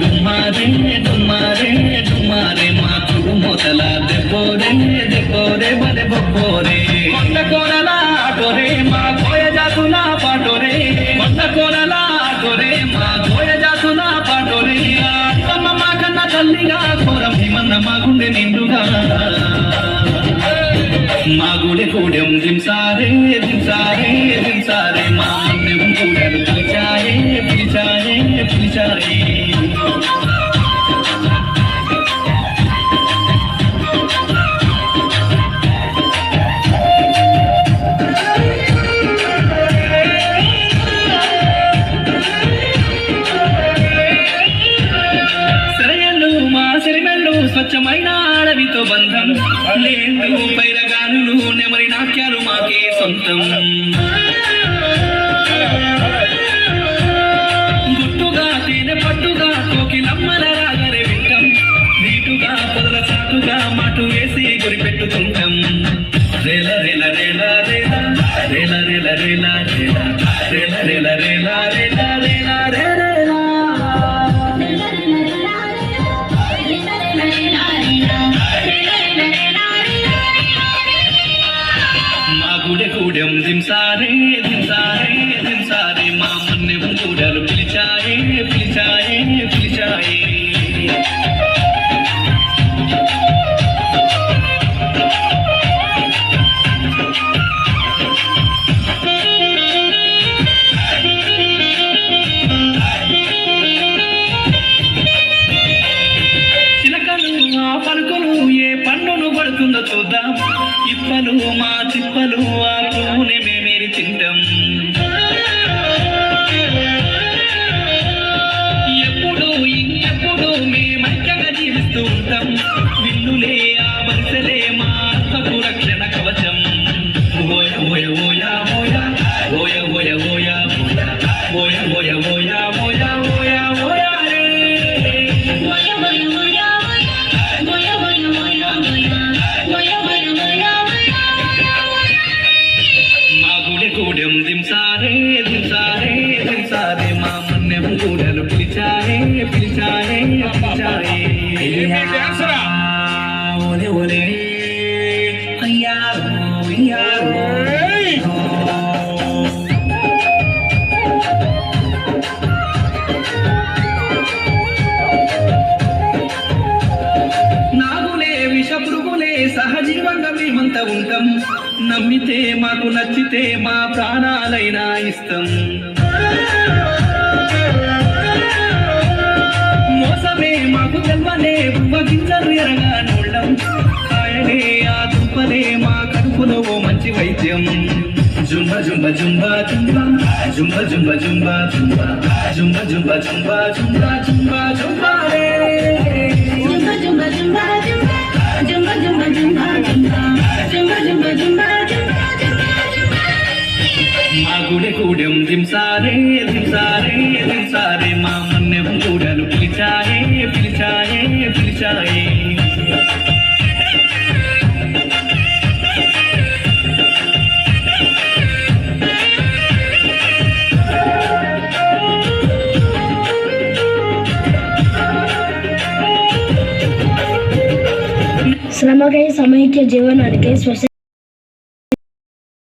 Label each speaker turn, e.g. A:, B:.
A: డుమ్మారే డుమ్మారే డుమ్మారే మా చుడు మొదల దెబ్బోరే దెబ్బోరే బలె బొబ్బోరే కొండ కోనల ఆటోరే మా కోయ జాతుల పాటోరే కొండ కోనల ఆటోరే మా కోయ జాతుల పాటోరే అమ్మ మా కన్న తల్లిగా కోరం హిమన్న మా గుండె నిండుగా మా గుడి కూడెం దింసారే దింసారే దింసారే మా మన్నెం కూడలు పిలిచాయే పిలిచాయే పిలిచాయే స్వచ్ఛమైన అడవితో బంధం లేదు పైరగానులు నెమరి నాట్యాలు మాకే సొంతం గుట్టుగా తేనె పట్టుగా కోకిలమ్మల రాగరే వింటం నీటుగా పొదల చాటుగా మాటు వేసి గురిపెట్టుకుంటాం రేల రేల రేల రేల రేల రేల రేల రేల రేల రేల రేల రేల రేల కూడెం దింసారే దింసారే దింసారే మా మన్నెం కూడలు పిలిచాయే పిలిచాయే పిలిచాయే చిలకలు ఆ పలుకులు ఏ పన్నును పడుతుందో చూద్దాం ఇప్పలు మా తిప్పలు ఆ పువ్వునే మేమేరి తింటాం ఎప్పుడు ఇంకెప్పుడు మేమైక్యంగా జీవిస్తూ ఉంటాం విల్లులే ఆ వరుసలే మా ఆత్మకు రక్షణ కవచం ఓయ ఓయ ఓయ ఓయ ఓయ ఓయ ఓయ ఓయ ఓయ ఓయ ఓయ ఓయ ఓయ కూడెం దింసారే దింసారే దింసారే మా మన్నెం కూడలు పిలిచాయే పిలిచాయే పిలిచాయే ఓలే ఓలే అయ్యారో అయ్యారో నాగులే విషపురుగులే సహజీవంగా మేమంతా ఉంటాం నమ్మితే మాకు నచ్చితే మా ప్రాణాలైనా ఇస్తాం మోసమే మాకు తెల్వనే గింజలు ఎరగా నోళ్ళం కాయలే ఆ దుంపలే మా కడుపులో ఓ మంచి వైద్యం జుంబ జుంబ జుంబ జుంబ జుంబ జుంబ జుంబ జుంబ జుంబ జుంబ జుంబ జుంబ జుంబ జుంబారే జుంబ జుంబ జుంబ జుంబ జుంబ జుంబ జుంబ జుంబ జుంబ జుంబ మా గుడి కూడెం దింసారే దింసారే దింసారే మా మన్నెం కూడలు పిలిచాయే పిలిచాయే పిలిచాయే
B: శ్రమకై సమైక్య జీవనానికి